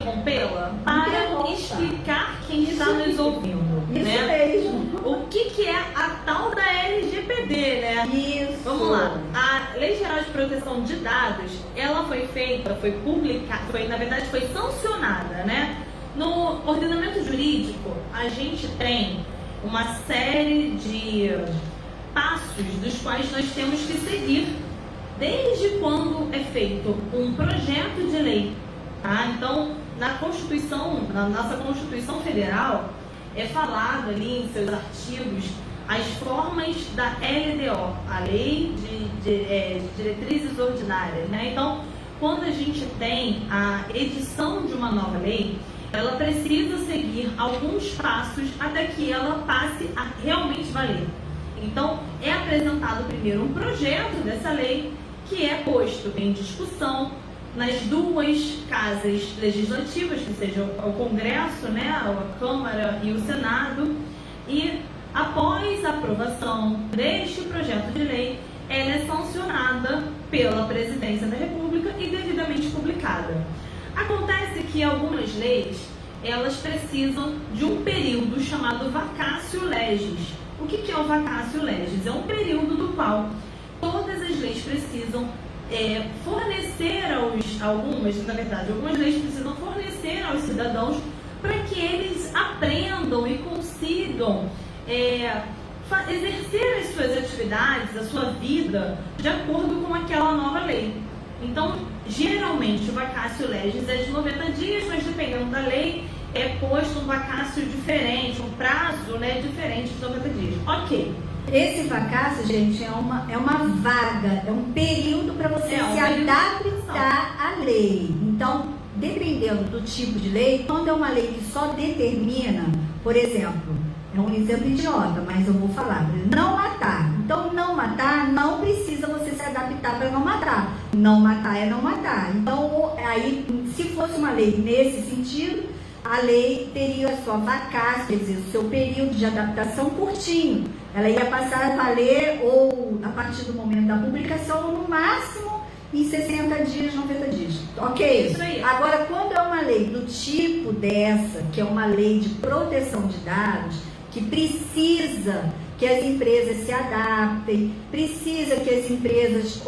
interrompê-la para explicar quem está nos ouvindo, Isso né? mesmo. O que é a tal da LGPD, né? Isso. Vamos lá. A Lei Geral de Proteção de Dados, ela foi feita, foi publicada, na verdade foi sancionada, né? No ordenamento jurídico, a gente tem uma série de passos dos quais nós temos que seguir desde quando é feito um projeto de lei, tá? Então, na Constituição, na nossa Constituição Federal, é falado ali em seus artigos as formas da LDO, a Lei de Diretrizes Ordinárias, né? Então, quando a gente tem a edição de uma nova lei, ela precisa seguir alguns passos até que ela passe a realmente valer. Então, é apresentado primeiro um projeto dessa lei, que é posto em discussão nas duas casas legislativas, que seja o Congresso, né, a Câmara e o Senado, e após a aprovação deste projeto de lei, ela é sancionada pela Presidência da República e devidamente publicada. Acontece que algumas leis, elas precisam de um período chamado vacatio legis. O que é o vacatio legis? É um período do qual todas as leis precisam fornecer algumas leis precisam fornecer aos cidadãos para que eles aprendam e consigam exercer as suas atividades, a sua vida, de acordo com aquela nova lei. Então, geralmente, o vacatio legis é de 90 dias, mas dependendo da lei, é posto um vacatio diferente, um prazo, né, diferente de 90 dias. Ok. Esse vacatio, gente, é uma vaga, é um período para você se adaptar à lei. Então, dependendo do tipo de lei, quando é uma lei que só determina, por exemplo, é um exemplo idiota, mas eu vou falar, não matar. Então, não matar, não precisa você se adaptar para não matar. Não matar é não matar. Então, aí, se fosse uma lei nesse sentido, a lei teria a sua vacatio, quer dizer, o seu período de adaptação curtinho. Ela ia passar a valer ou a partir do momento da publicação, ou no máximo em 60 dias, 90 dias. Ok? Isso aí. Agora, quando é uma lei do tipo dessa, que é uma lei de proteção de dados, que precisa que as empresas se adaptem, precisa que as empresas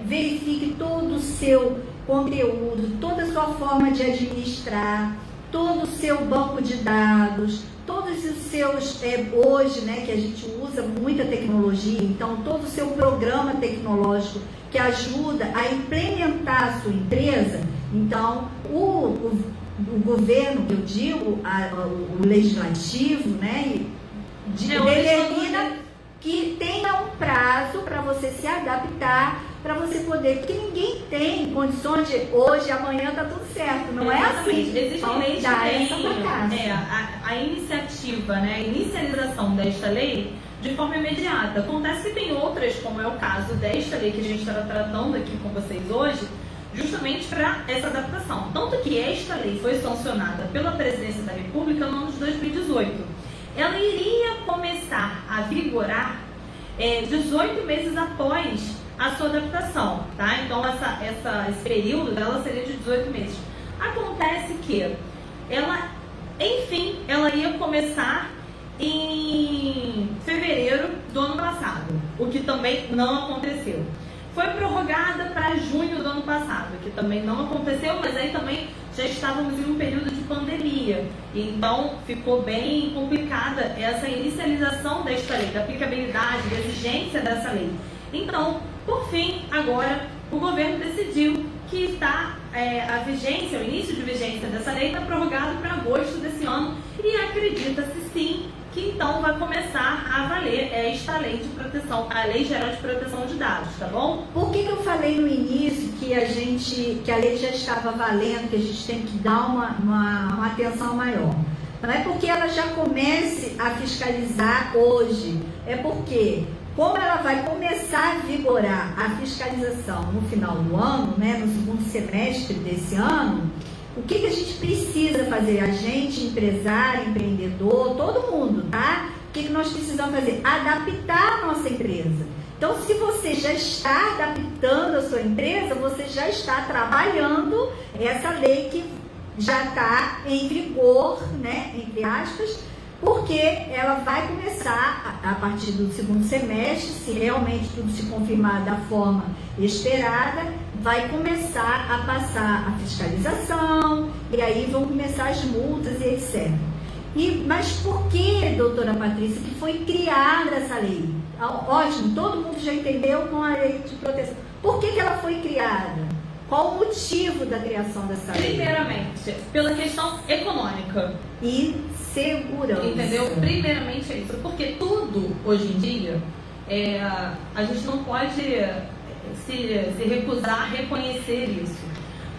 verifiquem todo o seu conteúdo, toda a sua forma de administrar, todo o seu banco de dados, todos os seus, hoje, né, que a gente usa muita tecnologia, então todo o seu programa tecnológico que ajuda a implementar a sua empresa. Então, o governo, eu digo, o legislativo, né, determina que tenha um prazo para você se adaptar, para você poder, porque ninguém tem condições de hoje, amanhã tá tudo certo, não é assim. Existem leis que têm a iniciativa, né, a inicialização desta lei de forma imediata. Acontece que tem outras, como é o caso desta lei que a gente está tratando aqui com vocês hoje, justamente para essa adaptação. Tanto que esta lei foi sancionada pela Presidência da República no ano de 2018. Ela iria começar a vigorar 18 meses após a sua adaptação, tá? Então, esse período dela seria de 18 meses. Acontece que ela ia começar em fevereiro do ano passado, o que também não aconteceu. Foi prorrogada para junho do ano passado, que também não aconteceu, mas aí também já estávamos em um período de pandemia. Então, ficou bem complicada essa inicialização desta lei, da aplicabilidade, da exigência dessa lei. Então, por fim, agora, o governo decidiu que a vigência, o início de vigência dessa lei está prorrogado para agosto desse ano e acredita-se sim que então vai começar a valer esta lei de proteção, a Lei Geral de Proteção de Dados, tá bom? Por que eu falei no início que a lei já estava valendo, que a gente tem que dar uma atenção maior? Não é porque ela já comece a fiscalizar hoje, é porque como ela vai começar a vigorar a fiscalização no final do ano, né, no segundo semestre desse ano, o que a gente precisa fazer? A gente, empresário, empreendedor, todo mundo, tá? O que nós precisamos fazer? Adaptar a nossa empresa. Então, se você já está adaptando a sua empresa, você já está trabalhando essa lei que já está em vigor, né, entre aspas, porque ela vai começar, a partir do segundo semestre, se realmente tudo se confirmar da forma esperada, vai começar a passar a fiscalização, e aí vão começar as multas e etc. Mas por que, doutora Patrícia, que foi criada essa lei? Ótimo, todo mundo já entendeu com a lei de proteção. Por que ela foi criada? Qual o motivo da criação dessa lei? Primeiramente, pela questão econômica. E segurança. Entendeu? Primeiramente é isso. Porque tudo, hoje em dia, a gente não pode se recusar a reconhecer isso.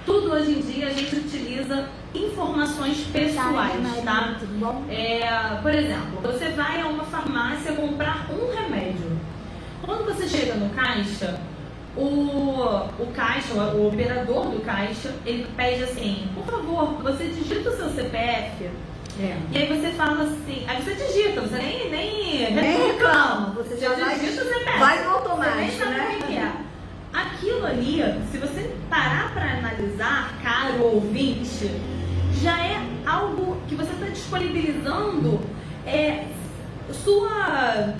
Tudo hoje em dia a gente utiliza informações pessoais, tá? Por exemplo, você vai a uma farmácia comprar um remédio. Quando você chega no caixa, o caixa, o operador do caixa, ele pede assim: por favor, você digita o seu CPF. E aí você fala assim, aí você digita, você nem reclama, você já digita o CPF. Vai no automático, você nem sabe né? o que é. Aquilo ali, se você parar para analisar, caro ouvinte, já é algo que você está disponibilizando sua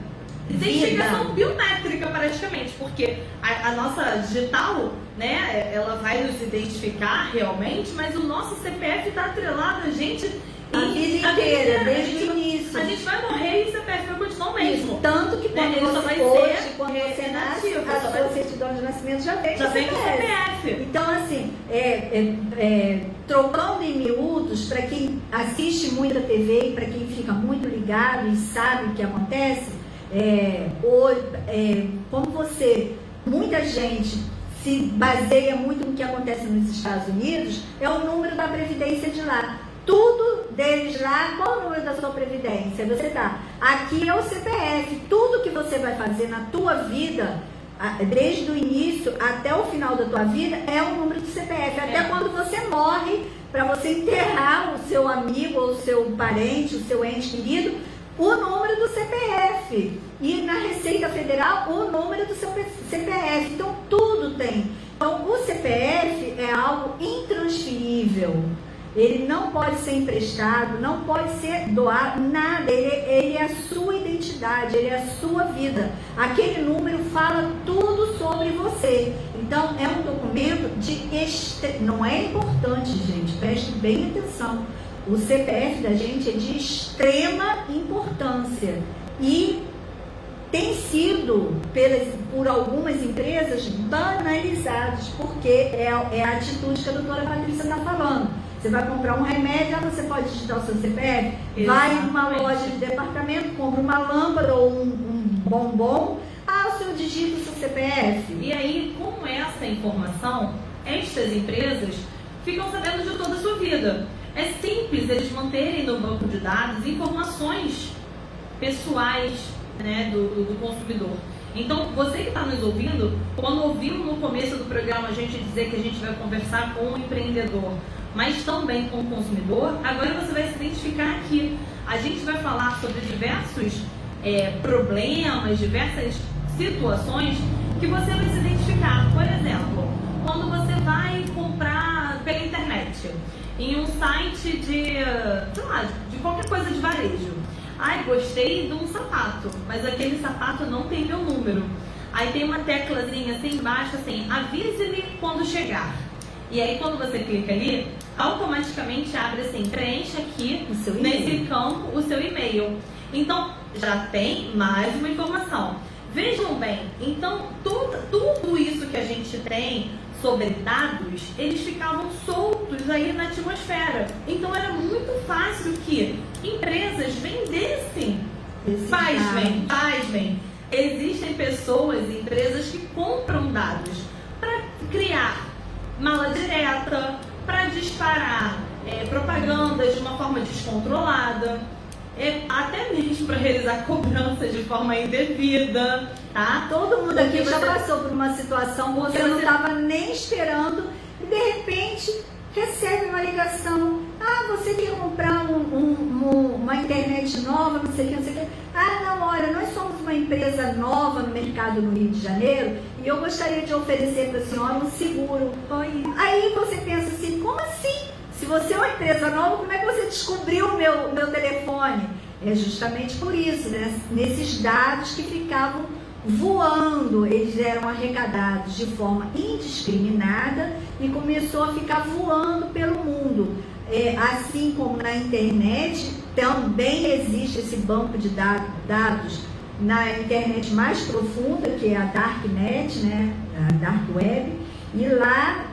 identificação biométrica praticamente, porque a nossa digital, né, ela vai nos identificar realmente, mas o nosso CPF está atrelado a gente a vida inteira, desde o início. A gente vai morrer e o CPF vai continuar o mesmo. Tanto que quando você nasce, a sua certidão de nascimento já vem com o CPF. Então, assim, trocando em miúdos, para quem assiste muito a TV e para quem fica muito ligado e sabe o que acontece, como muita gente se baseia muito no que acontece nos Estados Unidos, é o número da previdência de lá. Tudo deles lá, qual o número da sua previdência? Você tá, aqui é o CPF, tudo que você vai fazer na tua vida, desde o início até o final da tua vida, é o número do CPF. Até quando você morre, para você enterrar o seu amigo, ou o seu parente, o seu ente querido, o número do CPF. E na Receita Federal, o número do seu CPF. Então, tudo tem. Então, o CPF é algo intransferível. Ele não pode ser emprestado, não pode ser doado, nada. Ele é a sua identidade, ele é a sua vida. Aquele número fala tudo sobre você. Então, é um documento não é importante, gente, preste bem atenção. O CPF da gente é de extrema importância e tem sido, por algumas empresas, banalizados, porque é a atitude que a doutora Patrícia está falando. Você vai comprar um remédio, você pode digitar o seu CPF, vai numa loja de departamento, compra uma lâmpada ou um bombom, o senhor digita o seu CPF. E aí, com essa informação, estas empresas ficam sabendo de toda a sua vida. É simples eles manterem no banco de dados informações pessoais, né, do consumidor. Então, você que está nos ouvindo, quando ouviu no começo do programa a gente dizer que a gente vai conversar com o empreendedor, mas também com o consumidor, agora você vai se identificar aqui. A gente vai falar sobre diversos problemas, diversas situações que você vai se identificar. Por exemplo, quando você vai comprar pela internet, em um site de qualquer coisa de varejo. Gostei de um sapato, mas aquele sapato não tem meu número. Aí tem uma teclazinha assim embaixo, assim, avise-me quando chegar. E aí quando você clica ali, automaticamente abre assim, preencha aqui nesse campo o seu e-mail. Então, já tem mais uma informação. Vejam bem, então tudo isso que a gente tem sobre dados, eles ficavam soltos aí na atmosfera. Então era muito fácil que empresas vendessem. Pasmem. Existem pessoas e empresas que compram dados para criar mala direta, para disparar propagandas de uma forma descontrolada, até mesmo para realizar cobranças de forma indevida, tá? Todo mundo aqui já passou por uma situação que você não estava nem esperando e de repente recebe uma ligação. Você quer comprar uma internet nova, não sei o que. Não, olha, nós somos uma empresa nova no mercado no Rio de Janeiro e eu gostaria de oferecer para a senhora um seguro. Aí você pensa assim, como assim? Se você é uma empresa nova, como é que você descobriu o meu telefone? É justamente por isso, né? Nesses dados que ficavam voando, eles eram arrecadados de forma indiscriminada e começou a ficar voando pelo mundo. Assim como na internet, também existe esse banco de dados na internet mais profunda, que é a Darknet, né? A Dark Web, e lá,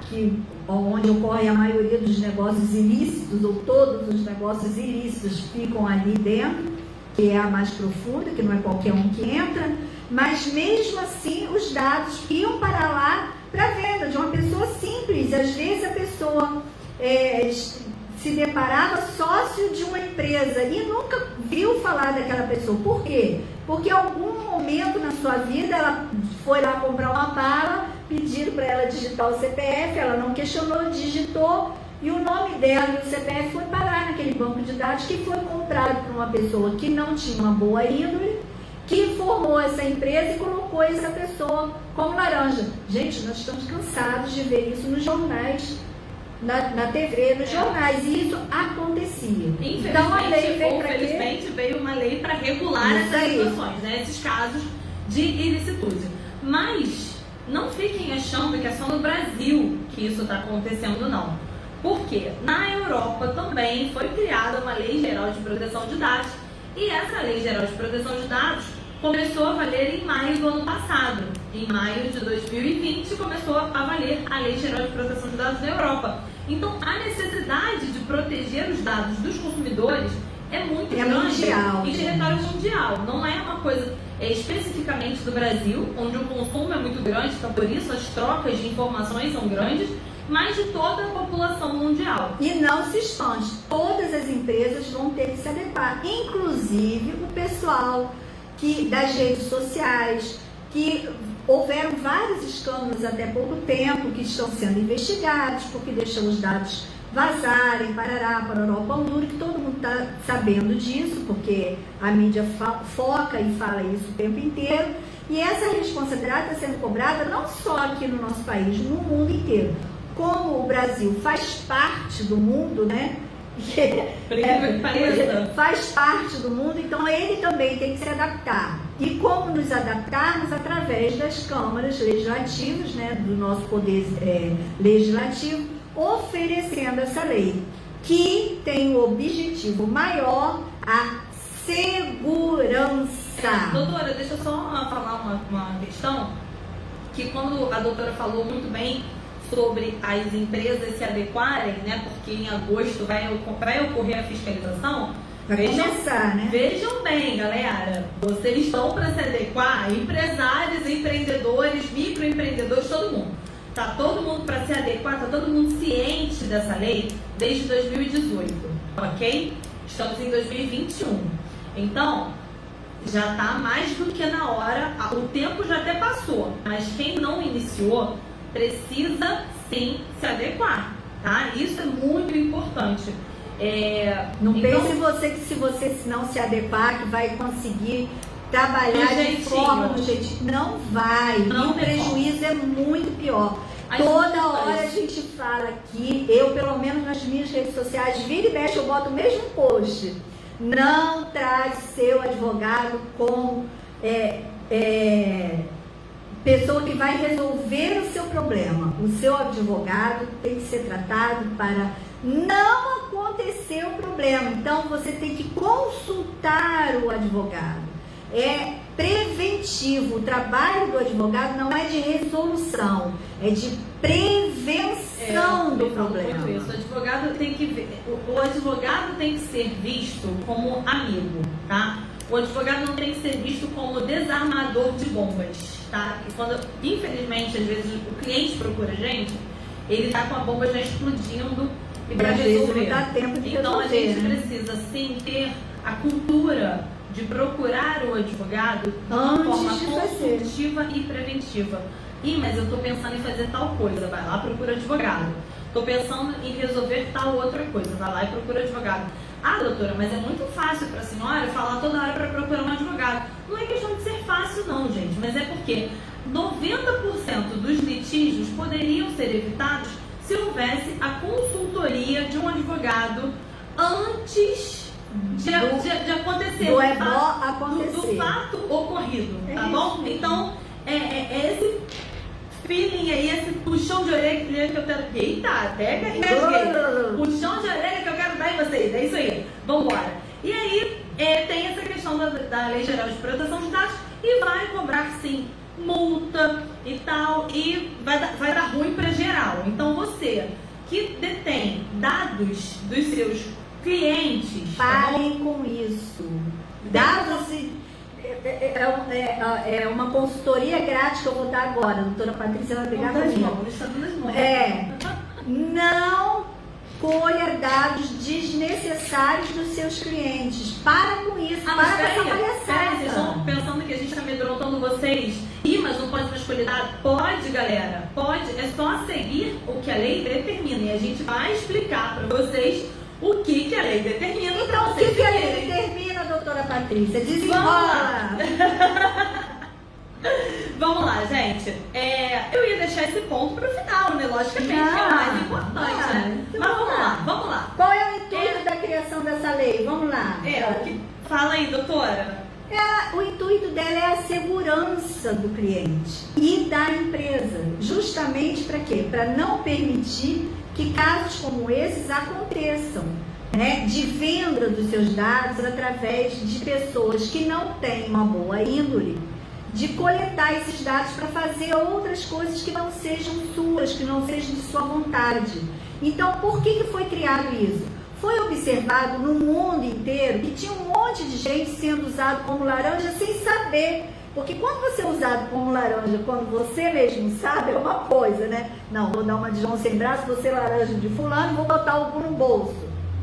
onde ocorre a maioria dos negócios ilícitos, ou todos os negócios ilícitos ficam ali dentro, que é a mais profunda, que não é qualquer um que entra, mas mesmo assim os dados iam para lá para venda de uma pessoa simples. Às vezes a pessoa se deparava sócio de uma empresa e nunca viu falar daquela pessoa. Por quê? Porque em algum momento na sua vida ela foi lá comprar uma bala, pediram para ela digitar o CPF, ela não questionou, digitou, e o nome dela e o CPF foi parar naquele banco de dados que foi comprado por uma pessoa que não tinha uma boa índole, que formou essa empresa e colocou essa pessoa como laranja. Gente, nós estamos cansados de ver isso nos jornais, na TV, nos jornais, e isso acontecia. Então a lei veio uma lei para regular essas situações, né? Esses casos de ilicitude. Mas não fiquem achando que é só no Brasil que isso está acontecendo, não. Porque na Europa também foi criada uma Lei Geral de Proteção de Dados, e essa Lei Geral de Proteção de Dados começou a valer em maio do ano passado. Em maio de 2020 começou a valer a Lei Geral de Proteção de Dados na Europa. Então a necessidade de proteger os dados dos consumidores é muito grande mundial, em território mundial. Não é uma coisa especificamente do Brasil, onde o consumo é muito grande, então por isso as trocas de informações são grandes, mas de toda a população mundial. E não se expande. Todas as empresas vão ter que se adequar, inclusive o pessoal das redes sociais, que houveram vários escândalos até pouco tempo que estão sendo investigados porque deixam os dados vazarem, parará, pararó, pão duro, que todo mundo está sabendo disso, porque a mídia foca e fala isso o tempo inteiro. E essa responsabilidade está sendo cobrada não só aqui no nosso país, no mundo inteiro. Como o Brasil faz parte do mundo, né? Faz parte do mundo, então ele também tem que se adaptar. E como nos adaptarmos? Através das câmaras legislativas, né, do nosso poder legislativo, oferecendo essa lei, que tem o objetivo maior, a segurança. Doutora, deixa eu só falar uma questão, que quando a doutora falou muito bem sobre as empresas se adequarem, né? Porque em agosto vai ocorrer a fiscalização. Vejam bem, galera, vocês estão para se adequar, empresários, empreendedores, microempreendedores, todo mundo. Tá todo mundo para se adequar, tá todo mundo ciente dessa lei desde 2018, ok? Estamos em 2021. Então, já tá mais do que na hora, o tempo já até passou, mas quem não iniciou precisa sim se adequar, tá? Isso é muito importante. Não pense em você que se você não se adequar, que vai conseguir trabalhar de forma do jeitinho. Não vai. E o prejuízo é muito pior. Toda hora a gente fala aqui, eu pelo menos nas minhas redes sociais, vira e mexe, eu boto o mesmo post. Não traz seu advogado como pessoa que vai resolver o seu problema. O seu advogado tem que ser tratado para não acontecer o problema. Então você tem que consultar o advogado. É preventivo. O trabalho do advogado não é de resolução, é de prevenção do problema. Isso. O advogado tem que ser visto como amigo, tá? O advogado não tem que ser visto como desarmador de bombas, tá? E quando, infelizmente, às vezes o cliente procura a gente, ele tá com a bomba já explodindo e para resolver. Não dá tempo de então resolver, a gente né? precisa sim ter a cultura de procurar o advogado de uma forma consultiva e preventiva. Mas eu tô pensando em fazer tal coisa, vai lá, procura advogado. Tô pensando em resolver tal outra coisa, vai lá e procura advogado. Ah, doutora, mas é muito fácil para a senhora falar toda hora para procurar um advogado. Não é questão de ser fácil não, gente, mas é porque 90% dos litígios poderiam ser evitados se houvesse a consultoria de um advogado antes de acontecer. Do EBO acontecer. Do fato ocorrido, tá Isso. bom? Então, é esse feeling aí, esse puxão de orelha que eu quero... Eita, até engasguei. Puxão de orelha que eu quero dar em vocês, é isso aí. Vambora. E aí, tem essa questão da Lei Geral de Proteção de Dados e vai cobrar, sim, multa e tal, e vai dar ruim para geral. Então, você que detém dados dos seus clientes... Parem com isso. Dados é uma consultoria grátis que eu vou dar agora. A doutora Patrícia vai pegar na minha. Não colha dados desnecessários dos seus clientes. Para com isso. Para com essa palhaçada. Vocês estão pensando que a gente está amedrontando vocês? Mas não pode mais escolher dado? Pode, galera. Pode. É só seguir o que a lei determina. E a gente vai explicar para vocês o que a lei determina. Então, o que a lei determina, doutora Patrícia? Desenrola! Vamos lá, gente. Eu ia deixar esse ponto para o final, né? Logicamente, que é o mais importante, né? Mas vamos lá. Qual é o intuito da criação dessa lei? Vamos lá. Fala aí, doutora. O intuito dela é a segurança do cliente e da empresa. Justamente para quê? Para não permitir que casos como esses aconteçam, né? De venda dos seus dados através de pessoas que não têm uma boa índole, de coletar esses dados para fazer outras coisas que não sejam suas, que não sejam de sua vontade. Então, por que foi criado isso? Foi observado no mundo inteiro que tinha um monte de gente sendo usado como laranja sem saber. Porque quando você é usado como laranja, quando você mesmo sabe, é uma coisa, né? Não, vou dar uma de João sem braço, vou ser laranja de fulano, vou botar o no bolso.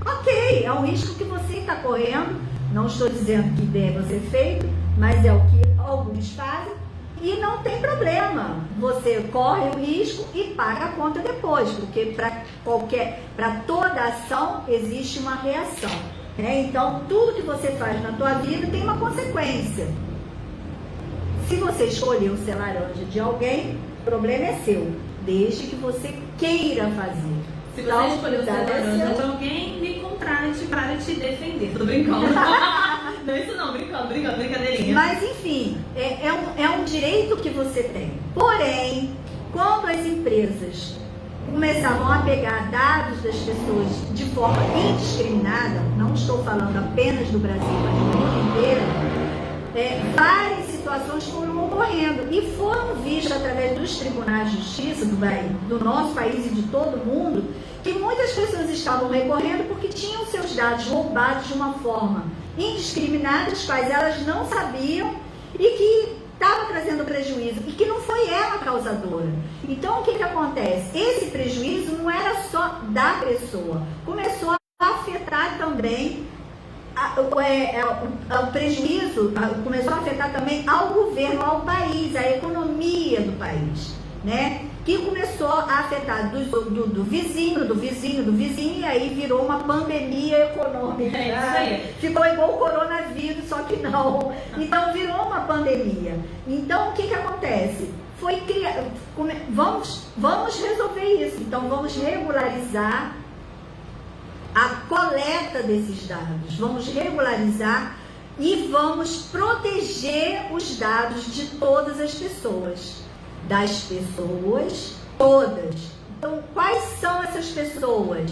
Ok, é um risco que você está correndo. Não estou dizendo que deva ser feito, mas é o que alguns fazem. E não tem problema, você corre o risco e paga a conta depois, porque para toda ação existe uma reação, né? Então, tudo que você faz na tua vida tem uma consequência. Se você escolheu ser laranja de alguém, o problema é seu, desde que você queira fazer. Se você escolheu ser laranja de alguém, me contrate para te defender. Tô brincando. Não é isso não, brincadeirinha. Mas enfim, é um direito que você tem. Porém, quando as empresas começavam a pegar dados das pessoas de forma indiscriminada, não estou falando apenas do Brasil, mas do mundo inteiro, várias situações foram ocorrendo e foram vistas através dos tribunais de justiça do nosso país e de todo mundo, que muitas pessoas estavam recorrendo porque tinham seus dados roubados de uma forma indiscriminada, os quais elas não sabiam e que estava trazendo prejuízo e que não foi ela a causadora. Então, o que acontece? Esse prejuízo não era só da pessoa, começou a afetar também o prejuízo, começou a afetar também ao governo, ao país, à economia do país, né? Que começou a afetar do vizinho, e aí virou uma pandemia econômica. É isso aí. Ficou igual o coronavírus, só que não. Então virou uma pandemia. Então o que acontece? Foi criar, vamos resolver isso. Então vamos regularizar a coleta desses dados. Vamos regularizar e vamos proteger os dados de todas as pessoas. Das pessoas todas. Então, quais são essas pessoas?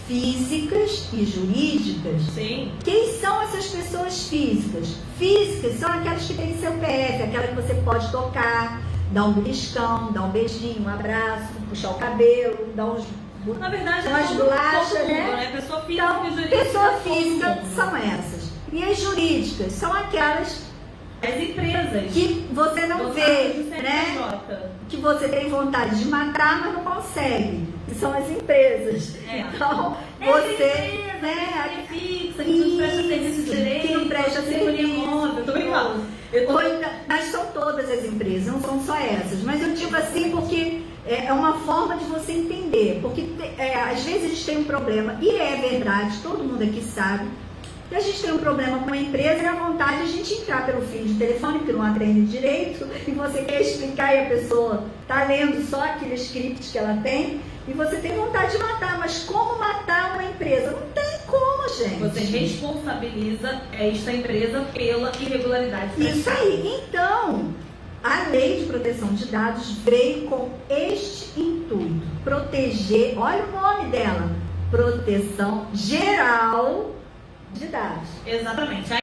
Físicas e jurídicas? Sim. Quem são essas pessoas físicas? Físicas são aquelas que têm seu PF, aquela que você pode tocar, dar um beliscão, dar um beijinho, um abraço, puxar o cabelo, dar uns... Na verdade, umas bolachas, né? Pessoa física então, e jurídica. Pessoa física são essas. E as jurídicas são aquelas... As empresas que você não vê, né? Que você tem vontade de matar, mas não consegue. Que são as empresas. Então, você, né? Fixa, que não presta serviço direito, que não presta serviço. Tô brincando. Mas são todas as empresas, não são só essas. Mas eu digo assim porque é uma forma de você entender. Porque às vezes a gente tem um problema, e é verdade, todo mundo aqui sabe. E a gente tem um problema com a empresa e a vontade de a gente entrar pelo fio de telefone, que não aprende direito, e você quer explicar e a pessoa está lendo só aquele script que ela tem, e você tem vontade de matar, mas como matar uma empresa? Não tem como, gente. Você responsabiliza esta empresa pela irregularidade. Isso aí. Então, a Lei de Proteção de Dados veio com este intuito: proteger, olha o nome dela, proteção geral de dados. Exatamente.